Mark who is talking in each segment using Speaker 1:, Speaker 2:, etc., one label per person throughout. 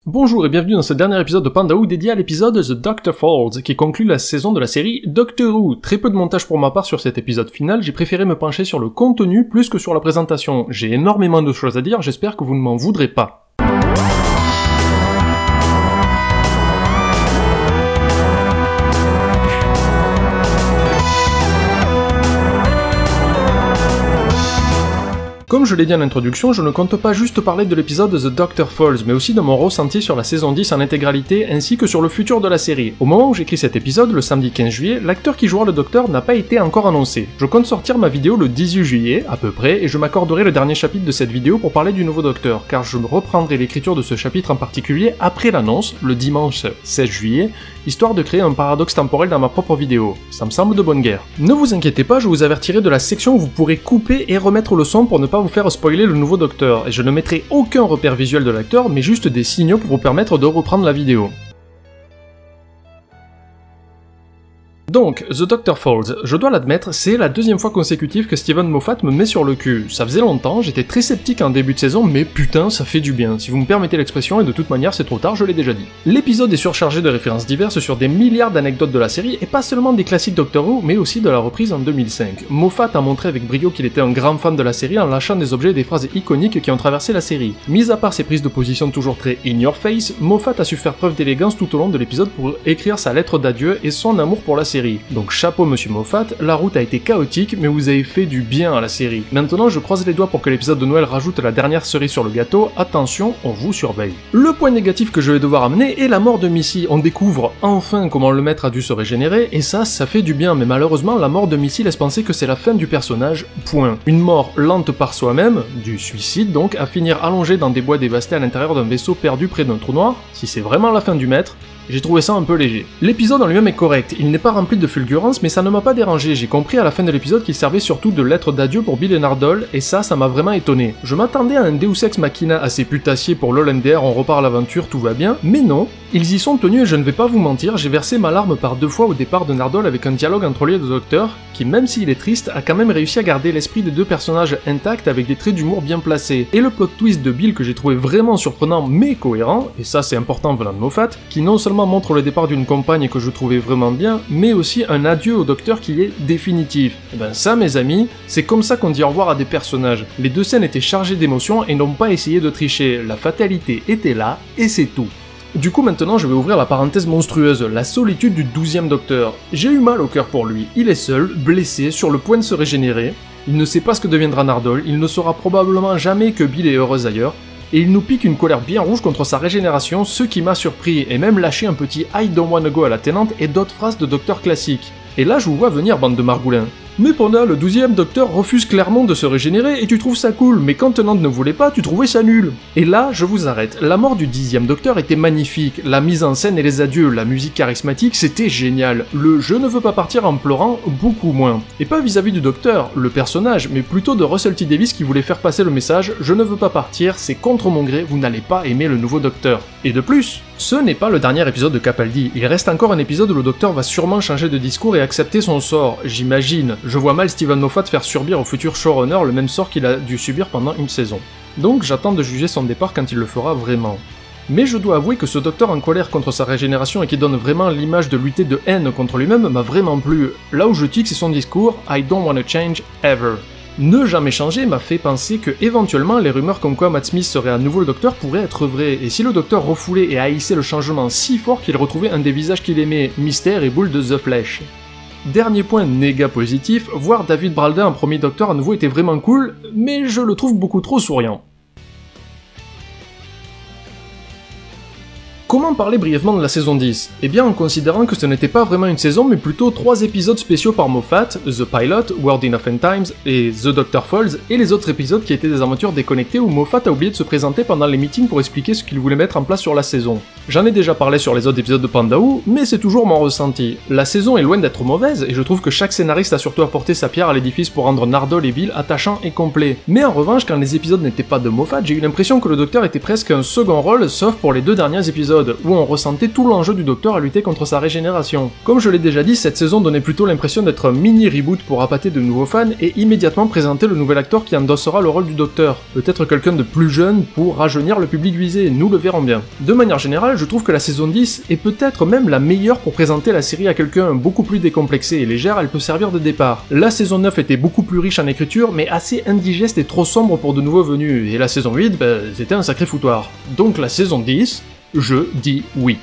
Speaker 1: Bonjour et bienvenue dans ce dernier épisode de Panda Who dédié à l'épisode The Doctor Falls, qui conclut la saison de la série Doctor Who. Très peu de montage pour ma part sur cet épisode final, j'ai préféré me pencher sur le contenu plus que sur la présentation. J'ai énormément de choses à dire, j'espère que vous ne m'en voudrez pas. Comme je l'ai dit en introduction, je ne compte pas juste parler de l'épisode The Doctor Falls, mais aussi de mon ressenti sur la saison 10 en intégralité, ainsi que sur le futur de la série. Au moment où j'écris cet épisode, le samedi 15 juillet, l'acteur qui jouera le Docteur n'a pas été encore annoncé. Je compte sortir ma vidéo le 18 juillet, à peu près, et je m'accorderai le dernier chapitre de cette vidéo pour parler du nouveau Docteur, car je reprendrai l'écriture de ce chapitre en particulier après l'annonce, le dimanche 16 juillet, histoire de créer un paradoxe temporel dans ma propre vidéo. Ça me semble de bonne guerre. Ne vous inquiétez pas, je vous avertirai de la section où vous pourrez couper et remettre le son pour ne pas vous faire spoiler le nouveau Docteur, et je ne mettrai aucun repère visuel de l'acteur, mais juste des signaux pour vous permettre de reprendre la vidéo. Donc, The Doctor Falls, je dois l'admettre, c'est la deuxième fois consécutive que Steven Moffat me met sur le cul. Ça faisait longtemps, j'étais très sceptique en début de saison, mais putain, ça fait du bien, si vous me permettez l'expression, et de toute manière c'est trop tard, je l'ai déjà dit. L'épisode est surchargé de références diverses sur des milliards d'anecdotes de la série, et pas seulement des classiques Doctor Who, mais aussi de la reprise en 2005. Moffat a montré avec brio qu'il était un grand fan de la série en lâchant des objets et des phrases iconiques qui ont traversé la série. Mis à part ses prises de position toujours très in your face, Moffat a su faire preuve d'élégance tout au long de l'épisode pour écrire sa lettre d'adieu et son amour pour la série. Donc chapeau monsieur Moffat, la route a été chaotique, mais vous avez fait du bien à la série. Maintenant je croise les doigts pour que l'épisode de Noël rajoute la dernière cerise sur le gâteau, attention, on vous surveille. Le point négatif que je vais devoir amener est la mort de Missy. On découvre enfin comment le maître a dû se régénérer, et ça fait du bien, mais malheureusement la mort de Missy laisse penser que c'est la fin du personnage, point. Une mort lente par soi-même, du suicide donc, à finir allongé dans des bois dévastés à l'intérieur d'un vaisseau perdu près d'un trou noir, si c'est vraiment la fin du maître, j'ai trouvé ça un peu léger. L'épisode en lui-même est correct, il n'est pas rempli de fulgurance, mais ça ne m'a pas dérangé, j'ai compris à la fin de l'épisode qu'il servait surtout de lettre d'adieu pour Bill et Nardole, et ça m'a vraiment étonné. Je m'attendais à un Deus Ex Machina assez putassier pour l'Holender, on repart à l'aventure, tout va bien, mais non, ils y sont tenus et je ne vais pas vous mentir, j'ai versé ma larme par 2 fois au départ de Nardole avec un dialogue entre lui et le Docteur, qui même s'il est triste, a quand même réussi à garder l'esprit des deux personnages intacts avec des traits d'humour bien placés. Et le plot twist de Bill que j'ai trouvé vraiment surprenant mais cohérent, et ça c'est important venant de Moffat, qui non seulement montre le départ d'une compagne que je trouvais vraiment bien, mais aussi un adieu au Docteur qui est définitif. Et ben ça mes amis, c'est comme ça qu'on dit au revoir à des personnages. Les deux scènes étaient chargées d'émotions et n'ont pas essayé de tricher, la fatalité était là, et c'est tout. Du coup maintenant je vais ouvrir la parenthèse monstrueuse, la solitude du 12e Docteur. J'ai eu mal au cœur pour lui, il est seul, blessé, sur le point de se régénérer, il ne sait pas ce que deviendra Nardole, il ne saura probablement jamais que Bill est heureuse ailleurs, et il nous pique une colère bien rouge contre sa régénération, ce qui m'a surpris, et même lâché un petit I don't wanna go à la Tennant et d'autres phrases de Docteur classique. Et là je vous vois venir bande de margoulins. Mais Panda, le 12e Docteur refuse clairement de se régénérer et tu trouves ça cool, mais quand Tennant ne voulait pas, tu trouvais ça nul. Et là, je vous arrête, la mort du 10e Docteur était magnifique, la mise en scène et les adieux, la musique charismatique, c'était génial. Le « je ne veux pas partir en pleurant » beaucoup moins. Et pas vis-à-vis du Docteur, le personnage, mais plutôt de Russell T Davies qui voulait faire passer le message « je ne veux pas partir, c'est contre mon gré, vous n'allez pas aimer le nouveau Docteur ». Et de plus, ce n'est pas le dernier épisode de Capaldi, il reste encore un épisode où le Docteur va sûrement changer de discours et accepter son sort, j'imagine. Je vois mal Steven Moffat faire subir au futur showrunner le même sort qu'il a dû subir pendant une saison. Donc j'attends de juger son départ quand il le fera vraiment. Mais je dois avouer que ce Docteur en colère contre sa régénération et qui donne vraiment l'image de lutter de haine contre lui-même m'a vraiment plu. Là où je tique c'est son discours « I don't wanna change ever ». Ne jamais changer m'a fait penser que éventuellement les rumeurs comme quoi Matt Smith serait à nouveau le Docteur pourraient être vraies, et si le Docteur refoulait et haïssait le changement si fort qu'il retrouvait un des visages qu'il aimait, Mystère et Boule de The Flesh. Dernier point néga positif, voir David Braldin en premier Docteur à nouveau était vraiment cool, mais je le trouve beaucoup trop souriant. Comment parler brièvement de la saison 10 ? Eh bien en considérant que ce n'était pas vraiment une saison mais plutôt 3 épisodes spéciaux par Moffat, The Pilot, World in of End Times et The Doctor Falls, et les autres épisodes qui étaient des aventures déconnectées où Moffat a oublié de se présenter pendant les meetings pour expliquer ce qu'il voulait mettre en place sur la saison. J'en ai déjà parlé sur les autres épisodes de Pandao, mais c'est toujours mon ressenti. La saison est loin d'être mauvaise, et je trouve que chaque scénariste a surtout apporté sa pierre à l'édifice pour rendre Nardole et Bill attachants et complets. Mais en revanche, quand les épisodes n'étaient pas de Moffat, j'ai eu l'impression que le Docteur était presque un second rôle, sauf pour les 2 derniers épisodes, où on ressentait tout l'enjeu du Docteur à lutter contre sa régénération. Comme je l'ai déjà dit, cette saison donnait plutôt l'impression d'être un mini-reboot pour appâter de nouveaux fans et immédiatement présenter le nouvel acteur qui endossera le rôle du Docteur. Peut-être quelqu'un de plus jeune pour rajeunir le public visé, nous le verrons bien. De manière générale, je trouve que la saison 10 est peut-être même la meilleure pour présenter la série à quelqu'un beaucoup plus décomplexé et légère, elle peut servir de départ. La saison 9 était beaucoup plus riche en écriture, mais assez indigeste et trop sombre pour de nouveaux venus, et la saison 8, c'était un sacré foutoir. Donc la saison 10, je dis oui.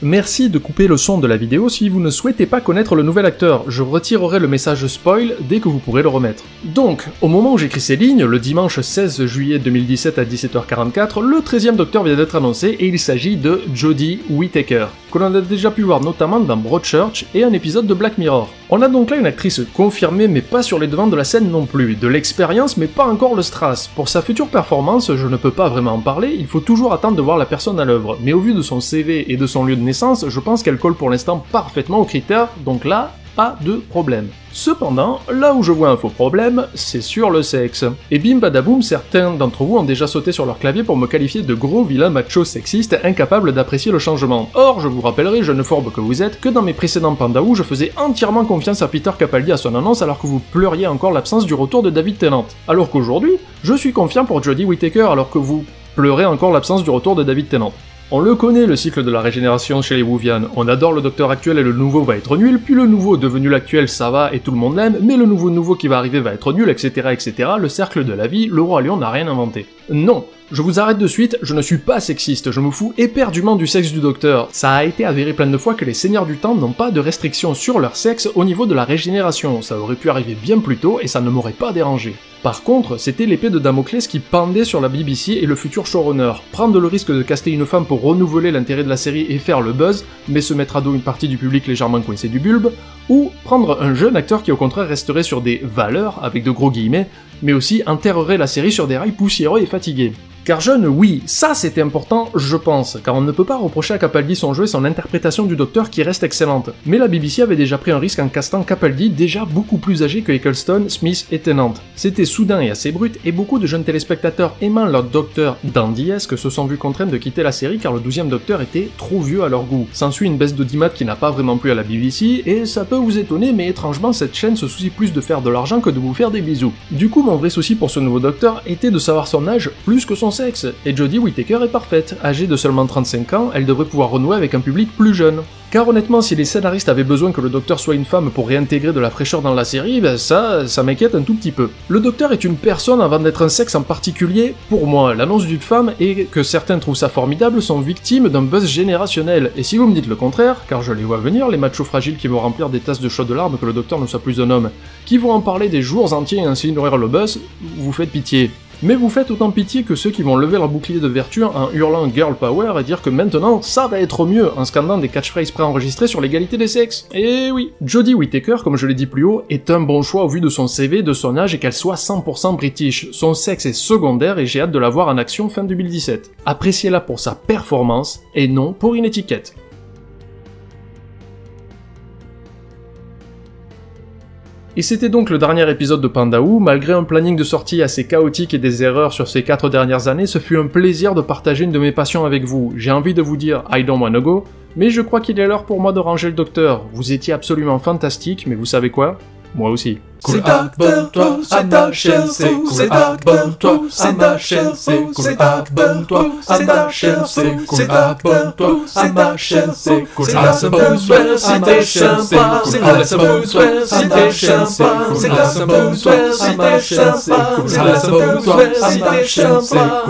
Speaker 1: Merci de couper le son de la vidéo si vous ne souhaitez pas connaître le nouvel acteur, je retirerai le message spoil dès que vous pourrez le remettre. Donc, au moment où j'écris ces lignes, le dimanche 16 juillet 2017 à 17h44, le 13e Docteur vient d'être annoncé et il s'agit de Jodie Whittaker, que l'on a déjà pu voir notamment dans Broadchurch et un épisode de Black Mirror. On a donc là une actrice confirmée mais pas sur les devants de la scène non plus, de l'expérience mais pas encore le strass. Pour sa future performance, je ne peux pas vraiment en parler, il faut toujours attendre de voir la personne à l'œuvre, mais au vu de son CV et de son lieu de naissance, je pense qu'elle colle pour l'instant parfaitement aux critères, donc là, pas de problème. Cependant, là où je vois un faux problème, c'est sur le sexe. Et bim badaboum, certains d'entre vous ont déjà sauté sur leur clavier pour me qualifier de gros vilain macho sexiste incapable d'apprécier le changement. Or, je vous rappellerai, jeune fourbe que vous êtes, que dans mes précédents Pandao, je faisais entièrement confiance à Peter Capaldi à son annonce alors que vous pleuriez encore l'absence du retour de David Tennant. Alors qu'aujourd'hui, je suis confiant pour Jodie Whittaker alors que vous pleurez encore l'absence du retour de David Tennant. On le connaît, le cycle de la régénération chez les Whovian, on adore le Docteur actuel et le nouveau va être nul, puis le nouveau devenu l'actuel ça va et tout le monde l'aime, mais le nouveau qui va arriver va être nul, etc., etc., le cercle de la vie, le Roi Lion n'a rien inventé. Non, je vous arrête de suite, je ne suis pas sexiste, je me fous éperdument du sexe du Docteur. Ça a été avéré plein de fois que les Seigneurs du Temps n'ont pas de restrictions sur leur sexe au niveau de la régénération, ça aurait pu arriver bien plus tôt et ça ne m'aurait pas dérangé. Par contre, c'était l'épée de Damoclès qui pendait sur la BBC et le futur showrunner. Prendre le risque de caster une femme pour renouveler l'intérêt de la série et faire le buzz, mais se mettre à dos une partie du public légèrement coincé du bulbe, ou prendre un jeune acteur qui au contraire resterait sur des valeurs, avec de gros guillemets, mais aussi enterrerait la série sur des rails poussiéreux et fatigués. Car jeune, oui, ça c'était important, je pense, car on ne peut pas reprocher à Capaldi son jeu et son interprétation du Docteur qui reste excellente. Mais la BBC avait déjà pris un risque en castant Capaldi déjà beaucoup plus âgé que Eccleston, Smith et Tennant. C'était soudain et assez brut, et beaucoup de jeunes téléspectateurs aimant leur Docteur dandyesque se sont vus contraints de quitter la série car le 12e Docteur était trop vieux à leur goût. S'ensuit une baisse d'audimat qui n'a pas vraiment plu à la BBC, et ça peut vous étonner, mais étrangement cette chaîne se soucie plus de faire de l'argent que de vous faire des bisous. Du coup, mon vrai souci pour ce nouveau Docteur était de savoir son âge plus que son sexe, et Jodie Whittaker est parfaite. Âgée de seulement 35 ans, elle devrait pouvoir renouer avec un public plus jeune. Car honnêtement, si les scénaristes avaient besoin que le Docteur soit une femme pour réintégrer de la fraîcheur dans la série, ça m'inquiète un tout petit peu. Le Docteur est une personne avant d'être un sexe en particulier, pour moi. L'annonce d'une femme, et que certains trouvent ça formidable, sont victimes d'un buzz générationnel. Et si vous me dites le contraire, car je les vois venir, les machos fragiles qui vont remplir des tasses de chaudes larmes que le Docteur ne soit plus un homme, qui vont en parler des jours entiers et ainsi nourrir le buzz, vous faites pitié. Mais vous faites autant pitié que ceux qui vont lever leur bouclier de vertu en hurlant Girl Power et dire que maintenant ça va être mieux en scandant des catchphrases préenregistrées sur l'égalité des sexes. Et oui, Jodie Whittaker, comme je l'ai dit plus haut, est un bon choix au vu de son CV, de son âge et qu'elle soit 100% british. Son sexe est secondaire et j'ai hâte de la voir en action fin 2017. Appréciez-la pour sa performance et non pour une étiquette. Et c'était donc le dernier épisode de Pandao, malgré un planning de sortie assez chaotique et des erreurs sur ces 4 dernières années, ce fut un plaisir de partager une de mes passions avec vous. J'ai envie de vous dire I don't wanna go, mais je crois qu'il est l'heure pour moi de ranger le Docteur. Vous étiez absolument fantastique, mais vous savez quoi ? Moi aussi.
Speaker 2: C'est abonne-toi à ma chaîne, c'est cool. C'est abonne-toi à ma chaîne, c'est cool. C'est abonne-toi à ma chaîne, c'est cool. C'est abonne-toi à ma chaîne, c'est cool. C'est la bonsoir si t'es sympa. C'est la bonsoir si t'es sympa. C'est la bonsoir si t'es sympa. C'est la bonsoir si t'es sympa.